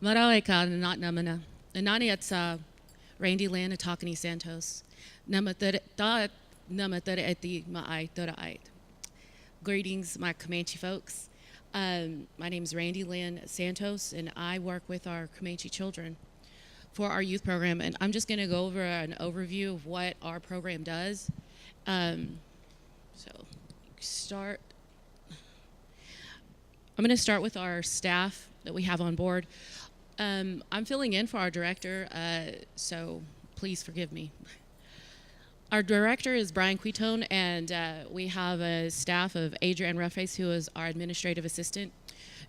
Marawe ka not namana. Anani at Randy Land Atakani Santos. Namatere eti ma'ai ait. Greetings, my Comanche folks. My name is Randy Lynn Santos, and I work with our Comanche children for our youth program. And I'm just going to go over an overview of what our program does. So, start. I'm going to start with our staff that we have on board. I'm filling in for our director, so please forgive me. Our director is Brian Quitone, and we have a staff of Adrienne Rufface, who is our administrative assistant.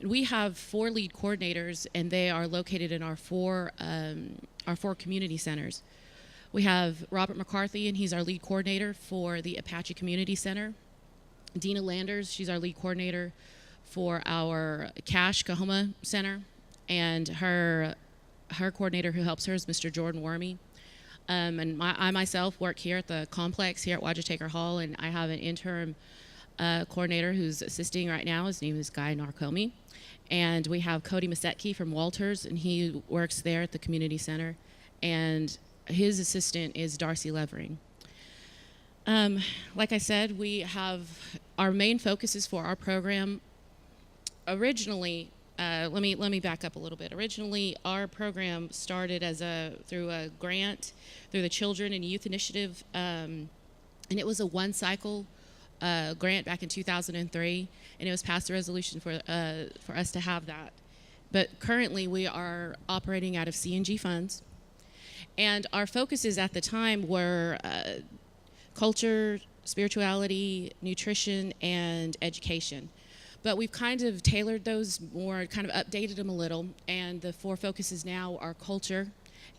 And we have 4 lead coordinators, and they are located in our four community centers. We have Robert McCarthy, and he's our lead coordinator for the Apache Community Center. Dina Landers, she's our lead coordinator for our Cache Kahoma Center, and her coordinator who helps her is Mr. Jordan Wormy. And I myself work here at the complex here at Wajitaker Hall, and I have an interim coordinator who's assisting right now. His name is Guy Narcomi. And we have Cody Masetke from Walters, and he works there at the community center. And his assistant is Darcy Levering. Like I said, we have our main focuses for our program. Originally, let me back up a little bit. Originally, our program started through a grant through the Children and Youth Initiative, and it was a one-cycle grant back in 2003, and it was passed a resolution for us to have that. But currently, we are operating out of C&G funds, and our focuses at the time were culture, spirituality, nutrition, and education. But we've kind of tailored those more, kind of updated them a little, and the 4 focuses now are culture,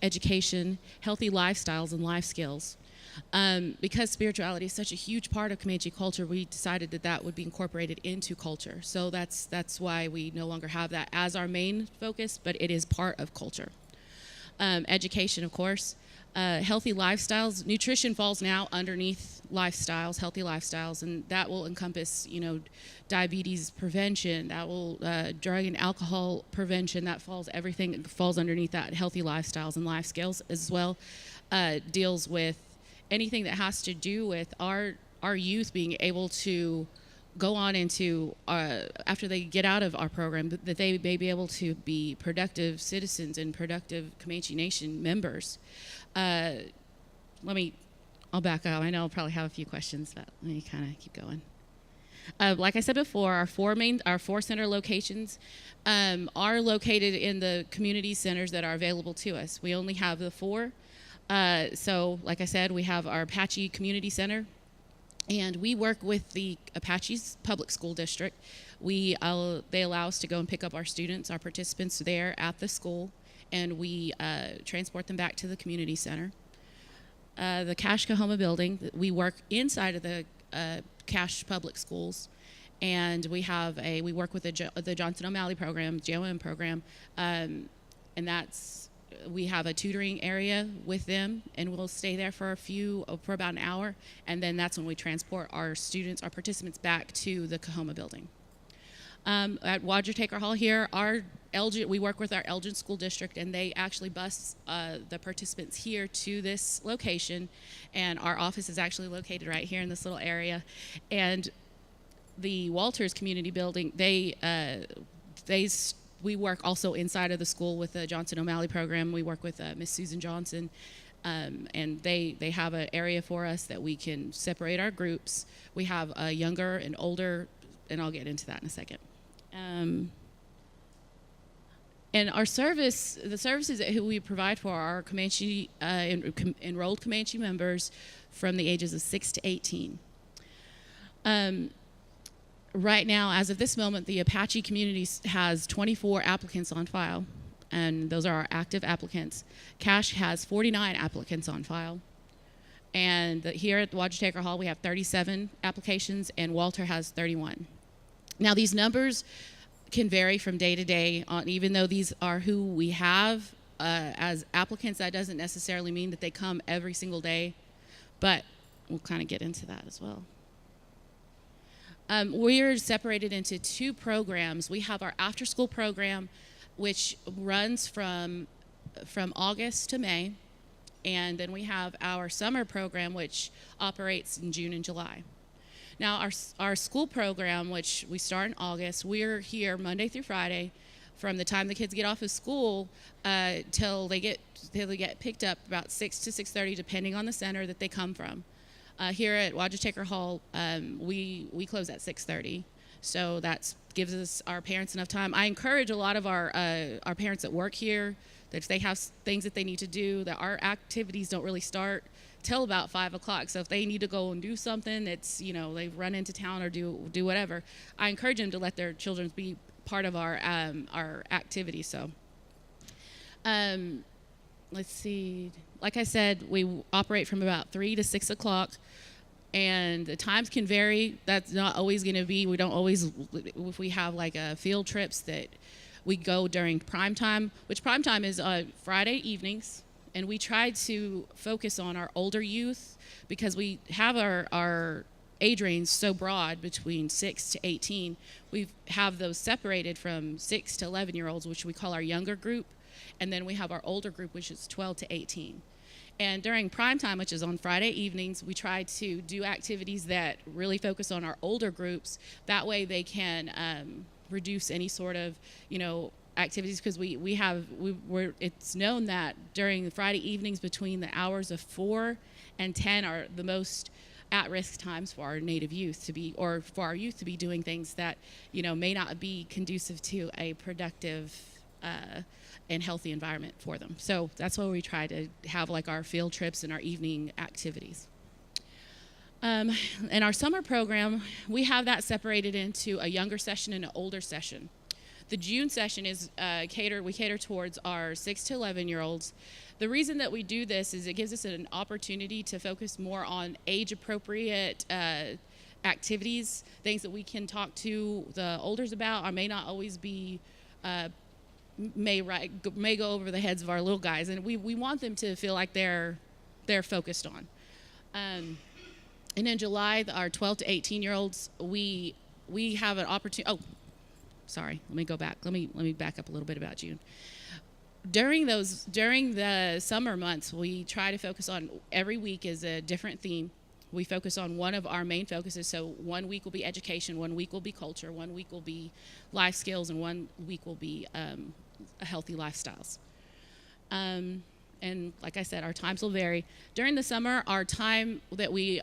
education, healthy lifestyles, and life skills. Because spirituality is such a huge part of Comanche culture, we decided that would be incorporated into culture. So that's why we no longer have that as our main focus, but it is part of culture. Education, of course. Healthy lifestyles. Nutrition falls now underneath lifestyles, healthy lifestyles, and that will encompass, diabetes prevention. That will drug and alcohol prevention. That everything falls underneath that. Healthy lifestyles and life skills as well. Deals with anything that has to do with our youth being able to go on into after they get out of our program, that they may be able to be productive citizens and productive Comanche Nation members. I'll back up. I know I'll probably have a few questions, but let me kind of keep going. Like I said before, our 4 center locations are located in the community centers that are available to us. We only have the 4. So, like I said, we have our Apache Community Center, and we work with the Apache's public school district. They allow us to go and pick up our students, our participants there at the school, and we transport them back to the community center. The Cache Kahoma building, we work inside of the Cache public schools, and we work with the Johnson O'Malley program, JOM program, and we have a tutoring area with them, and we'll stay there for about an hour, and then that's when we transport our participants back to the Kahoma building. At Wajitaker Hall here, we work with our Elgin School District, and they actually bus the participants here to this location, and our office is actually located right here in this little area. And the Walters Community Building, we work also inside of the school with the Johnson O'Malley program. We work with Miss Susan Johnson, and they have an area for us that we can separate our groups. We have a younger and older, and I'll get into that in a second. And the services that we provide for our Comanche enrolled Comanche members from the ages of 6 to 18. Right now, as of this moment, the Apache community has 24 applicants on file, and those are our active applicants. Cache has 49 applicants on file. And here at the Wajitaker Hall, we have 37 applications, and Walter has 31. Now, these numbers can vary from day to day. Even though these are who we have as applicants, that doesn't necessarily mean that they come every single day, but we'll kind of get into that as well. We're separated into 2 programs. We have our after-school program which runs from August to May. And then we have our summer program, which operates in June and July. Now, our school program, which we start in August, we're here Monday through Friday from the time the kids get off of school till they get picked up about 6 to 6:30, depending on the center that they come from. Here at Wajitaker Hall, we close at 6:30, so that gives us our parents enough time. I encourage a lot of our parents that work here that if they have things that they need to do, that our activities don't really start till about 5 o'clock. So if they need to go and do something, it's, they've run into town or do whatever, I encourage them to let their children be part of our activities. So let's see. Like I said, we operate from about 3 to 6 o'clock, and the times can vary. That's not always going to be. We don't always. If we have like field trips that we go during prime time, which prime time is Friday evenings, and we try to focus on our older youth because we have our age range so broad between 6 to 18. We have those separated from 6 to 11-year-olds, which we call our younger group, and then we have our older group, which is 12 to 18. And during prime time, which is on Friday evenings, we try to do activities that really focus on our older groups. That way they can reduce any sort of, activities, because it's known that during the Friday evenings between the hours of 4 and 10 are the most at-risk times for our native youth for our youth to be doing things that, may not be conducive to a productive and healthy environment for them. So that's why we try to have like our field trips and our evening activities. In our summer program, we have that separated into a younger session and an older session. The June session is we cater towards our 6 to 11-year-olds. The reason that we do this is it gives us an opportunity to focus more on age-appropriate activities, things that we can talk to the olders about, or may not always be, may go over the heads of our little guys, and we want them to feel like they're focused on. And in July, our 12 to 18-year-olds, we have an opportunity. Oh, sorry. Let me go back. Let me back up a little bit about June. During the summer months, we try to focus on, every week is a different theme. We focus on one of our main focuses. So 1 week will be education, 1 week will be culture, 1 week will be life skills, and 1 week will be healthy lifestyles. And like I said, our times will vary. During the summer, our time that we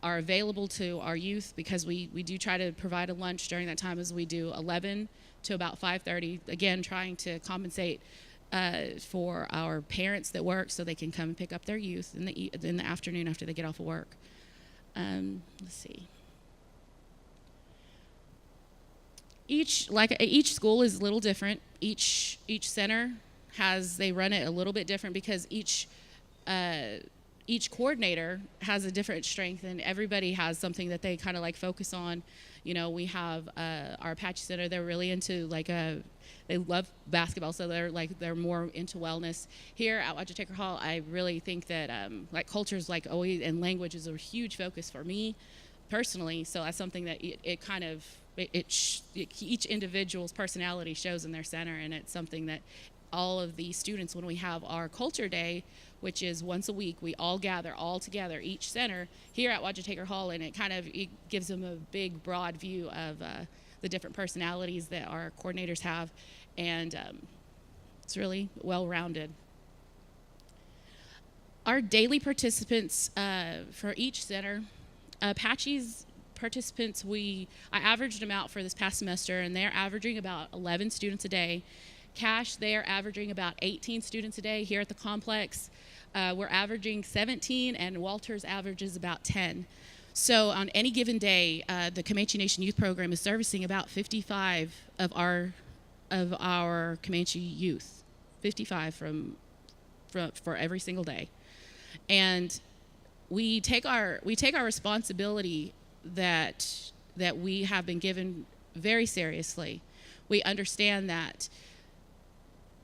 are available to our youth, because we do try to provide a lunch during that time, as we do 11 to about 5:30, again, trying to compensate for our parents that work so they can come and pick up their youth in the afternoon after they get off of work. Let's see. Each school is a little different. Each center they run it a little bit different, because each coordinator has a different strength, and everybody has something that they kind of like focus on. We have our Apache Center. They're really into they love basketball, so they're more into wellness. Here at Wajitaker Hall, I really think that cultures always, and language is a huge focus for me personally. So that's something that each individual's personality shows in their center, and it's something that all of the students, when we have our culture day, which is once a week, we all gather all together, each center here at Wajitaker Hall, and it gives them a big, broad view of the different personalities that our coordinators have, and it's really well-rounded. Our daily participants for each center, Apache's participants, I averaged them out for this past semester, and they're averaging about 11 students a day. Cash, they are averaging about 18 students a day. Here at the complex, we're averaging 17, and Walters averages about 10. So on any given day, the Comanche Nation Youth Program is servicing about 55 of our Comanche youth, 55 for every single day. And we take our responsibility that we have been given very seriously. We understand that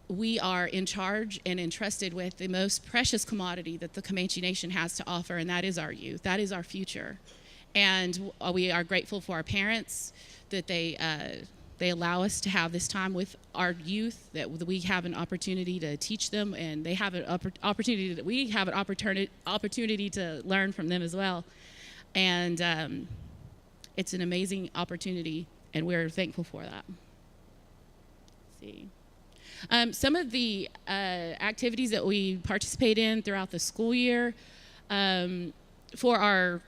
we are in charge and entrusted with the most precious commodity that the Comanche Nation has to offer, and that is our youth. That is our future. And we are grateful for our parents that they They allow us to have this time with our youth, that we have an opportunity to teach them, and they have an opportunity that we have an opportunity to learn from them as well. And it's an amazing opportunity, and we're thankful for that. Let's see. Some of the activities that we participate in throughout the school year for our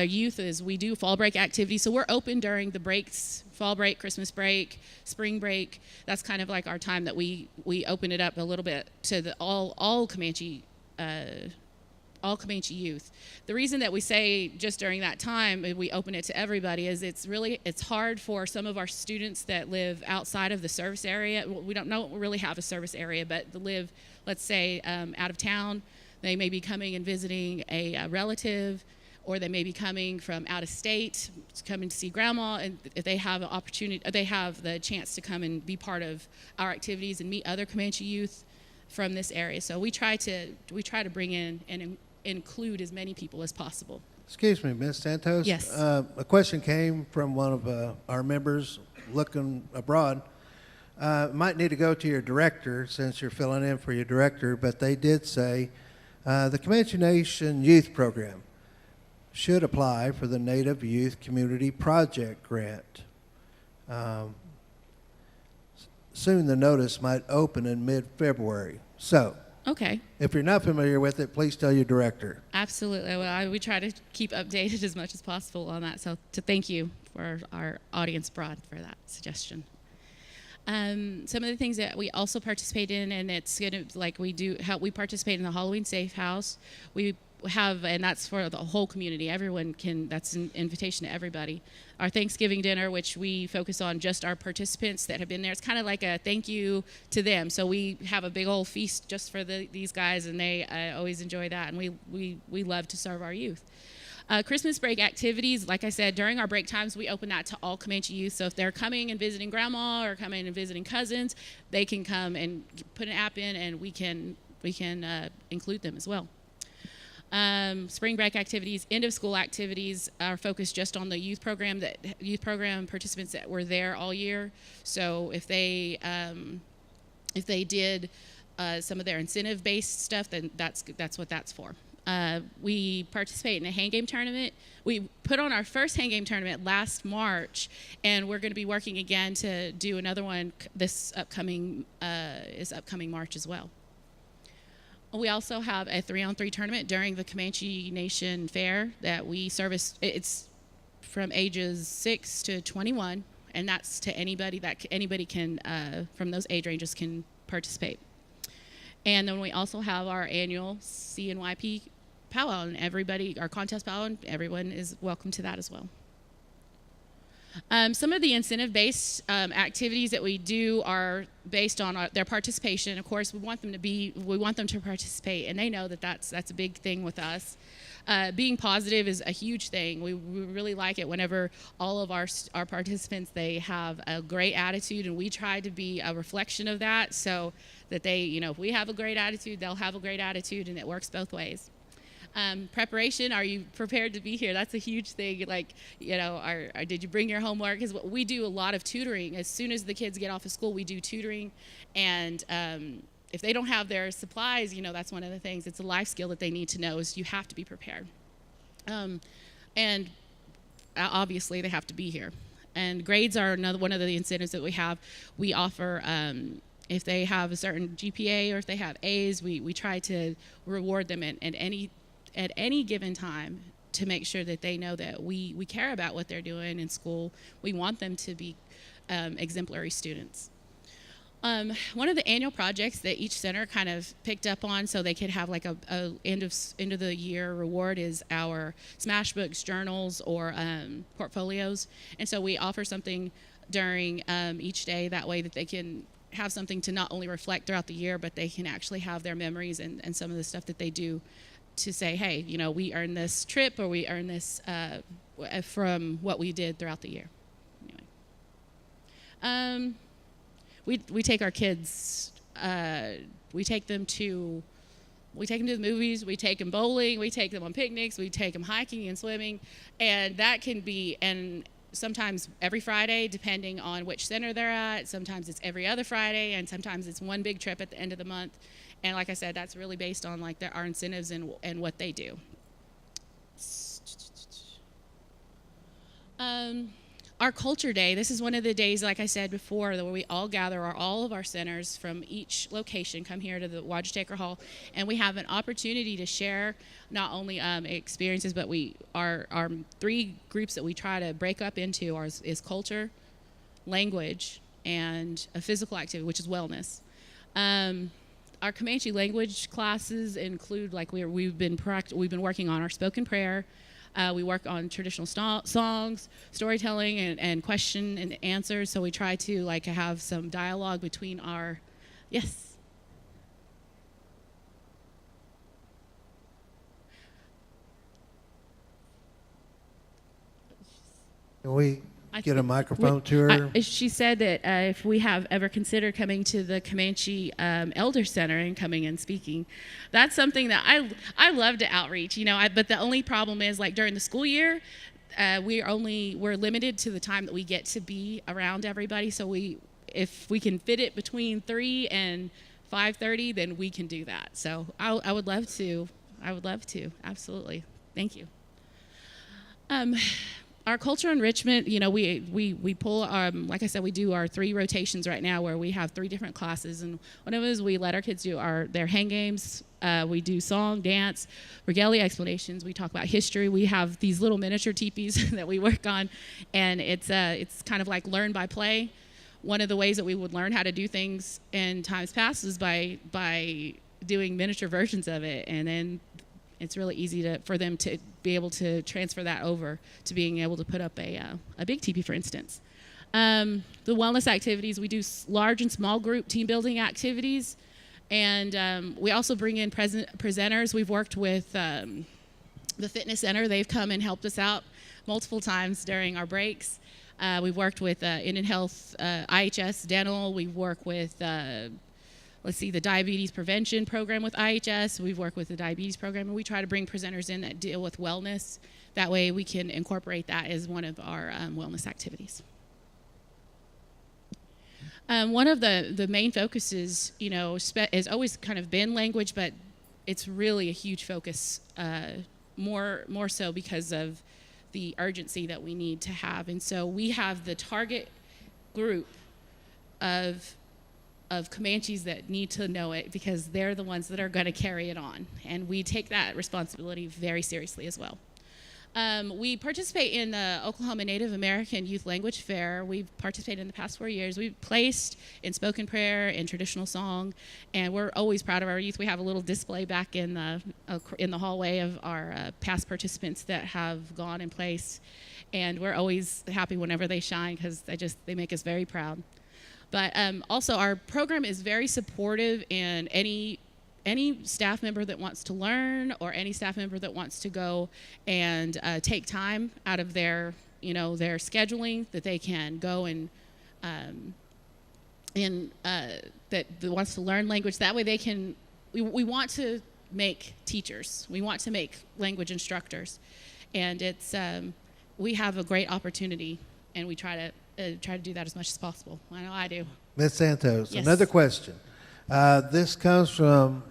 youth is we do fall break activities. So we're open during the breaks, fall break, Christmas break, spring break. That's kind of like our time that we open it up a little bit to the all Comanche youth. The reason that we say just during that time we open it to everybody is it's hard for some of our students that live outside of the service area. We don't really have a service area, but they live, let's say, out of town. They may be coming and visiting a relative, or they may be coming from out of state, coming to see grandma, and if they have an opportunity, they have the chance to come and be part of our activities and meet other Comanche youth from this area. So we try to bring in and include as many people as possible. Excuse me, Ms. Santos. Yes. A question came from one of our members looking abroad. Might need to go to your director since you're filling in for your director, but they did say the Comanche Nation Youth Program should apply for the Native Youth Community Project Grant. Soon the notice might open in mid-February. So, Okay. if you're not familiar with it, please tell your director. Absolutely. Well, we try to keep updated as much as possible on that. So to thank you for our audience abroad for that suggestion. Some of the things that we also participate in, and it's gonna we participate in the Halloween Safe House. We have, and that's for the whole community. Everyone can. That's an invitation to everybody. Our Thanksgiving dinner, which we focus on just our participants that have been there. It's kind of like a thank you to them. So we have a big old feast just for these guys, and they always enjoy that. And we love to serve our youth. Christmas break activities, like I said, during our break times, we open that to all Comanche youth. So if they're coming and visiting grandma or coming and visiting cousins, they can come and put an app in, and we can include them as well. Spring break activities, end of school activities are focused just on the youth program participants that were there all year. So if they did some of their incentive based stuff, then that's what that's for. We participate in a hand game tournament. We put on our first hand game tournament last March, and we're going to be working again to do another one this upcoming March as well. We also have a 3-on-3 tournament during the Comanche Nation Fair that we service. It's from ages 6 to 21, and that's to anybody can from those age ranges can participate. And then we also have our annual CNYP powwow, and our contest powwow, and everyone is welcome to that as well. Some of the incentive-based activities that we do are based on their participation. Of course, we want them to participate, and they know that that's a big thing with us. Being positive is a huge thing. We really like it whenever all of our participants, they have a great attitude, and we try to be a reflection of that, so that they, if we have a great attitude, they'll have a great attitude, and it works both ways. Preparation, are you prepared to be here? That's a huge thing. Like, did you bring your homework? Because we do a lot of tutoring. As soon as the kids get off of school, we do tutoring. And if they don't have their supplies, that's one of the things. It's a life skill that they need to know, is you have to be prepared. And obviously, they have to be here. And grades are one of the incentives that we have. We offer, if they have a certain GPA or if they have A's, we try to reward them at any given time to make sure that they know that we care about what they're doing in school. We want them to be exemplary students. One of the annual projects that each center kind of picked up on so they could have like a end of the year reward is our smash books, journals, or portfolios. And so we offer something during each day, that way that they can have something to not only reflect throughout the year, but they can actually have their memories and some of the stuff that they do to say, hey, we earned this trip, or we earned this from what we did throughout the year. Anyway. We take our kids, we take them to the movies, we take them bowling, we take them on picnics, we take them hiking and swimming, and that can be, and sometimes every Friday, depending on which center they're at. Sometimes it's every other Friday, and sometimes it's one big trip at the end of the month. And like I said, that's really based on like our incentives and what they do. Our culture day, this is one of the days, like I said before, where we all gather, all of our centers from each location come here to the Wajitaker Hall, and we have an opportunity to share not only experiences, but our 3 groups that we try to break up into is culture, language, and a physical activity, which is wellness. Our Comanche language classes include, like we've been working on our spoken prayer. We work on traditional songs, storytelling, and question and answers. So we try to like have some dialogue between our, yes. Can we get a microphone to her? She said that if we have ever considered coming to the Comanche Elder Center and coming and speaking, that's something that I love to outreach, but the only problem is like during the school year, we're limited to the time that we get to be around everybody. So if we can fit it between 3 and 5:30, then we can do that. So I would love to. Absolutely. Thank you. Our culture enrichment, we pull, like I said, we do our 3 rotations right now where we have 3 different classes. And one of them is we let our kids do their hang games. We do song, dance, regalia explanations. We talk about history. We have these little miniature teepees that we work on. And it's kind of like learn by play. One of the ways that we would learn how to do things in times past is by doing miniature versions of it. And then it's really easy for them to be able to transfer that over to being able to put up a big teepee, for instance. The wellness activities, we do large and small group team building activities, and we also bring in presenters. We've worked with the fitness center. They've come and helped us out multiple times during our breaks. We've worked with Indian Health, IHS Dental. We've worked with the diabetes prevention program with IHS. We've worked with the diabetes program, and we try to bring presenters in that deal with wellness. That way we can incorporate that as one of our wellness activities. One of the main focuses, has always kind of been language, but it's really a huge focus, more so because of the urgency that we need to have. And so we have the target group of Comanches that need to know it because they're the ones that are going to carry it on. And we take that responsibility very seriously as well. We participate in the Oklahoma Native American Youth Language Fair. We've participated in the past 4 years. We've placed in spoken prayer and traditional song, and we're always proud of our youth. We have a little display back in the hallway of our past participants that have gone and placed, and we're always happy whenever they shine because they make us very proud. But also our program is very supportive, and any staff member that wants to learn or any staff member that wants to go and take time out of their scheduling, that they can go and that wants to learn language. That way they can, we want to make teachers. We want to make language instructors. And it's, we have a great opportunity, and we try to do that as much as possible. I know I do. Ms. Santos, Yes. Another question. This comes from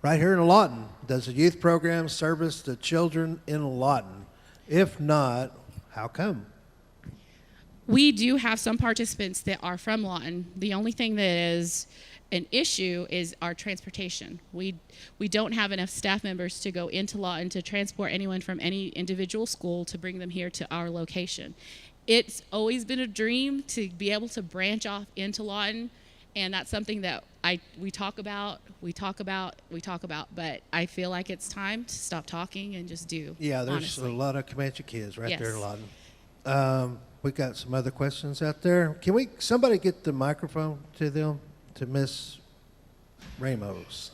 right here in Lawton. Does the youth program service the children in Lawton? If not, how come? We do have some participants that are from Lawton. The only thing that is an issue is our transportation. We don't have enough staff members to go into Lawton to transport anyone from any individual school to bring them here to our location. It's always been a dream to be able to branch off into Lawton, and that's something that we talk about, but I feel like it's time to stop talking and just do. Yeah, there's honestly. a lot of Comanche kids right there in Yes. Lawton. We got some other questions out there. Can somebody get the microphone to them, to Miss Ramos?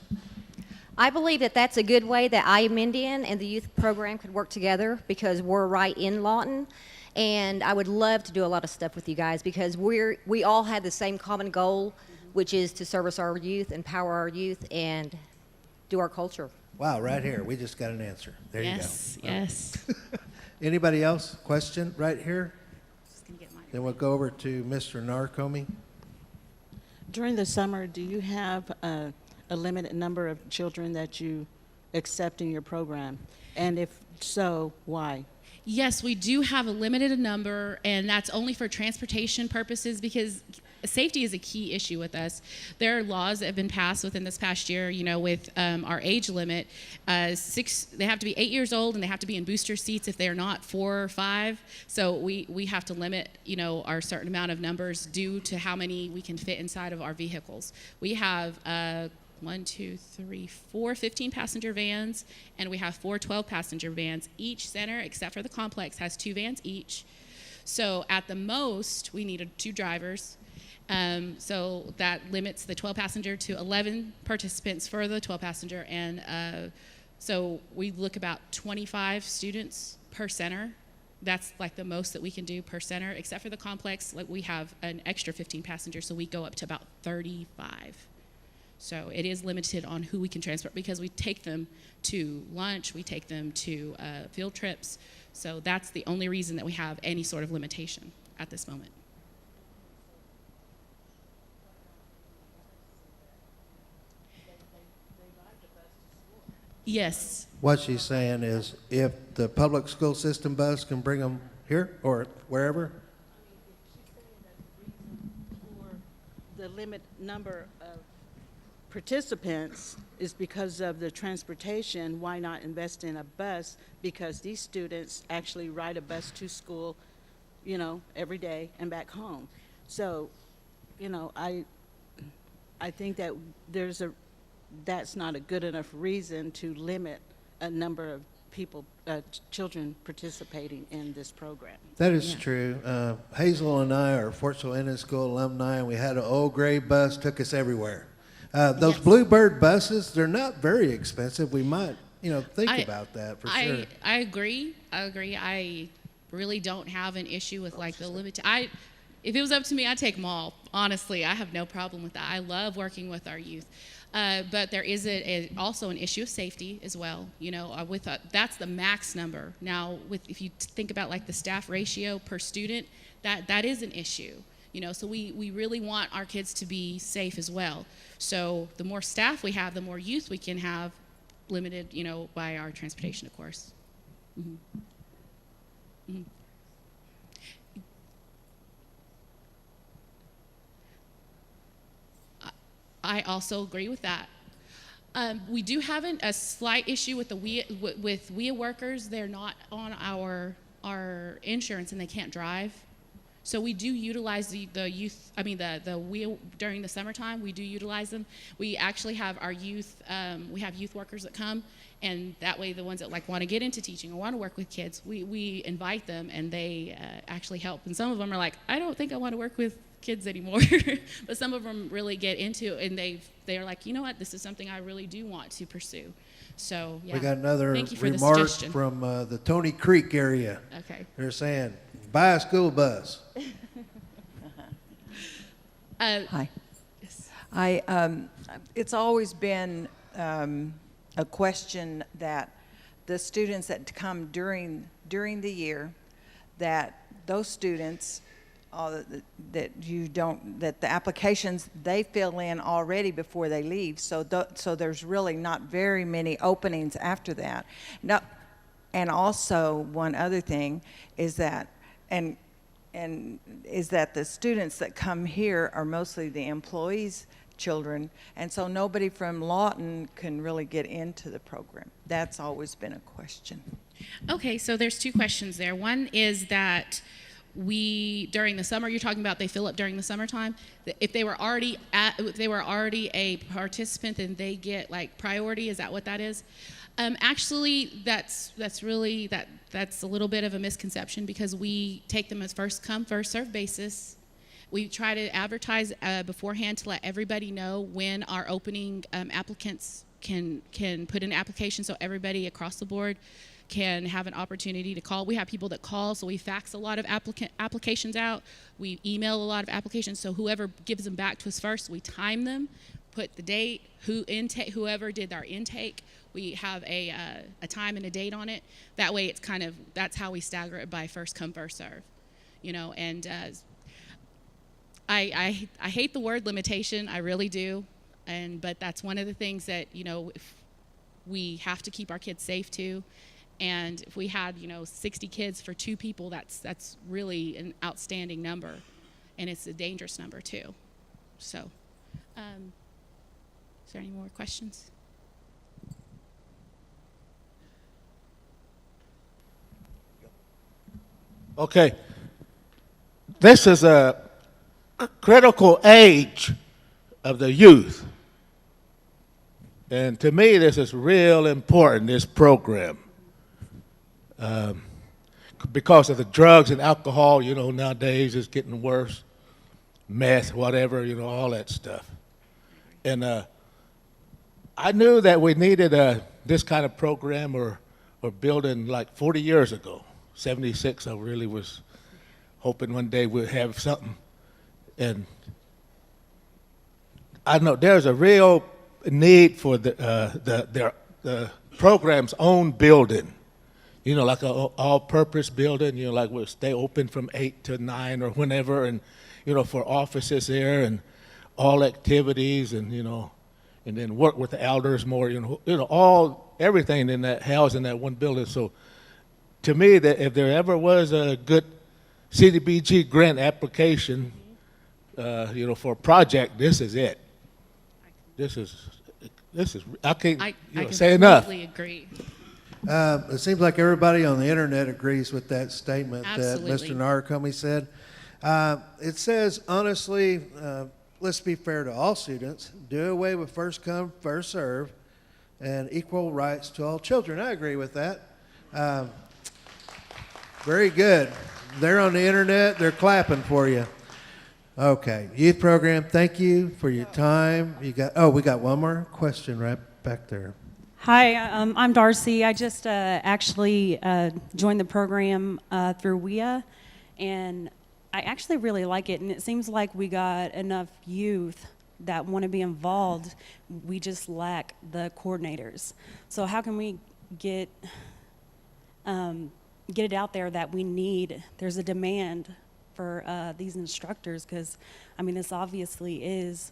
I believe that that's a good way that I Am Indian and the youth program could work together because we're right in Lawton. And I would love to do a lot of stuff with you guys because we all have the same common goal, which is to service our youth, empower our youth, and do our culture. Wow, right here. We just got an answer. There Yes, you go. yes. Anybody else? Question right here? Then we'll go over to Mr. Narcomi. During the summer, do you have a limited number of children that you accept in your program? And if so, why? Yes, we do have a limited number, and that's only for transportation purposes because safety is a key issue with us. There are laws that have been passed within this past year, with our age limit. They have to be 8 years old, and they have to be in booster seats if they're not 4 or 5. So we have to limit, our certain amount of numbers due to how many we can fit inside of our vehicles. We have 4 15-passenger vans, and we have 4 12-passenger vans. Each center, except for the complex, has 2 vans each. So at the most, we need 2 drivers. So that limits the 12-passenger to 11 participants for the 12-passenger, and so we look about 25 students per center. That's like the most that we can do per center, except for the complex. Like we have an extra 15 passengers, so we go up to about 35. So it is limited on who we can transport because we take them to lunch, we take them to field trips. So that's the only reason that we have any sort of limitation at this moment. Yes. What she's saying is if the public school system bus can bring them here or wherever, The limit number of participants is because of the transportation. Why not invest in a bus? Because these students actually ride a bus to school, every day and back home. So, I think that that's not a good enough reason to limit a number of people, children participating in this program. that is true. Hazel and I are Fort Sill Indian School alumni, and we had an old gray bus, took us everywhere. Those Yes. Bluebird buses, they're not very expensive. We might, think about that for sure. I agree. I really don't have an issue with like the limit. If it was up to me, I'd take them all. Honestly, I have no problem with that. I love working with our youth. But there is also an issue of safety as well. That's the max number. Now, if you think about like the staff ratio per student, that is an issue. So we really want our kids to be safe as well. So the more staff we have, the more youth we can have, limited, by our transportation, of course. Mm-hmm. Mm-hmm. I also agree with that. We do have a slight issue with with WIA workers. They're not on our insurance and they can't drive. So we do utilize the youth. I mean the WIA during the summertime. We do utilize them. We actually have our youth. We have youth workers that come, and that way the ones that want to get into teaching or want to work with kids, we invite them and they actually help. And some of them are like, I don't think I want to work with kids anymore. But some of them really get into it, and they're like, this is something I really do want to pursue. So yeah. We got another Thank you for the remark suggestion. from the Tony Creek area. Okay. They're saying, buy a school bus. Hi. Yes. It's always been a question that the students that come during the year, that those students, that the applications they fill in already before they leave. So there's really not very many openings after that. No, and also one other thing is that, and is that the students that come here are mostly the employees' children, and so nobody from Lawton can really get into the program. That's always been a question. Okay, so there's 2 questions there. One is that during the summer, you're talking about they fill up during the summertime. If they were already a participant, then they get priority. Is that what that is? Actually, that's a little bit of a misconception because we take them as first come, first served basis. We try to advertise beforehand to let everybody know when our opening applicants can put in an application, so everybody across the board can have an opportunity to call. We have people that call, so we fax a lot of applications out. We email a lot of applications, so whoever gives them back to us first, we time them, put the date, whoever did our intake, we have a time and a date on it. That way that's how we stagger it by first come, first serve. And I hate the word limitation, I really do, but that's one of the things that if we have to keep our kids safe too. And if we had 60 kids for 2 people, that's really an outstanding number, and it's a dangerous number too. So, is there any more questions? Okay. This is a critical age of the youth. And to me, this is real important, this program. Because of the drugs and alcohol, nowadays it's getting worse. Meth, whatever, all that stuff. And I knew that we needed this kind of program or building like 40 years ago. 76, I really was hoping one day we'd have something. And I know there's a real need for the program's own building. Like an all-purpose building, like we'll stay open from 8 to 9 or whenever, and, for offices there and all activities and, and then work with the elders more, everything in that house in that one building. So to me, that if there ever was a good CDBG grant application, for a project, this is it. This is I can't say enough. I completely agree. It seems like everybody on the internet agrees with that statement Absolutely. that Mr. Narukami said. It says, honestly, let's be fair to all students, do away with first come, first serve, and equal rights to all children. I agree with that. Very good. They're on the internet. They're clapping for you. Okay. Youth program, thank you for your time. We got one more question right back there. Hi, I'm Darcy. I just actually joined the program through WIA, and I actually really like it. And it seems like we got enough youth that want to be involved. We just lack the coordinators. So how can we get it out there that there's a demand for these instructors? Because, this obviously is,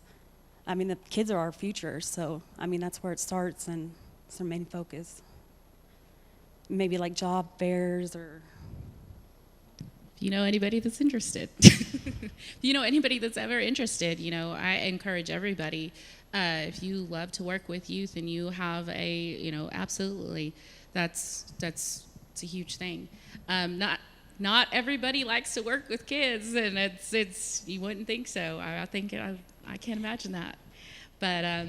the kids are our future. So, that's where it starts, and it's our main focus. Maybe like job fairs or... If you know anybody that's interested. If you know anybody that's ever interested, I encourage everybody. If you love to work with youth and you have absolutely, that's a huge thing. Not everybody likes to work with kids, and it's you wouldn't think so. I can't imagine that, but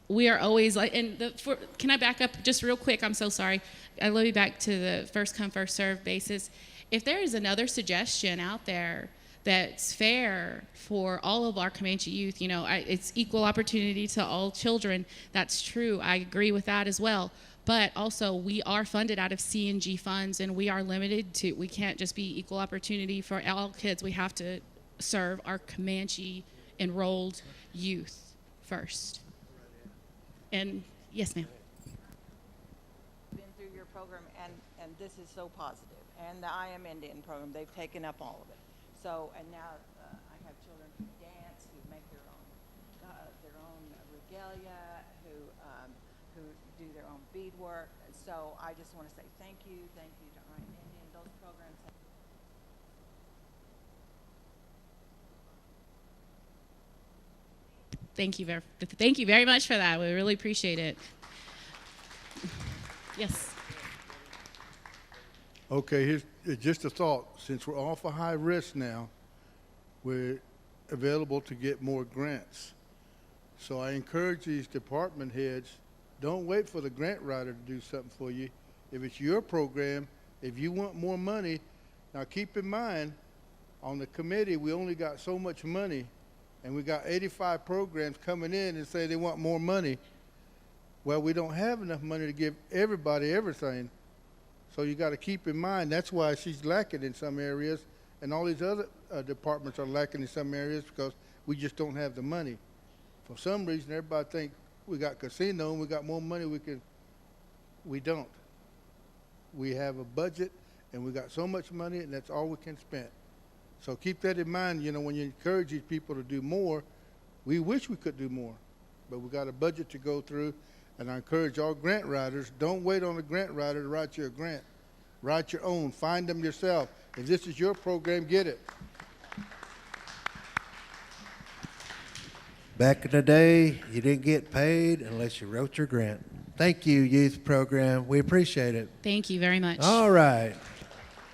we are always like. Can I back up just real quick? I'm so sorry. I love you back to the first come first serve basis. If there is another suggestion out there that's fair for all of our Comanche youth, it's equal opportunity to all children. That's true. I agree with that as well. But also, we are funded out of C&G funds, and we are limited to, we can't just be equal opportunity for all kids. We have to serve our Comanche enrolled youth first. And yes, ma'am. Been through your program, and this is so positive. And the I Am Indian program, they've taken up all of it. So, and now I have children who dance, who make their own regalia, who do their own beadwork. So I just want to say thank you to I Am Indian. Those programs have Thank you very much for that. We really appreciate it. Yes. Okay, here's just a thought. Since we're all for high risk now, we're available to get more grants. So I encourage these department heads, don't wait for the grant writer to do something for you. If it's your program, if you want more money, now keep in mind, on the committee, we only got so much money, and we got 85 programs coming in and say they want more money. Well, we don't have enough money to give everybody everything. So you got to keep in mind, that's why she's lacking in some areas, and all these other departments are lacking in some areas because we just don't have the money. For some reason, everybody think we got casino and we got more money we don't. We have a budget, and we got so much money, and that's all we can spend. So keep that in mind, you know, when you encourage these people to do more. We wish we could do more, but we got a budget to go through, and I encourage all grant writers, don't wait on a grant writer to write you a grant. Write your own, find them yourself. If this is your program, get it. Back in the day, you didn't get paid unless you wrote your grant. Thank you, youth program. We appreciate it. Thank you very much. All right.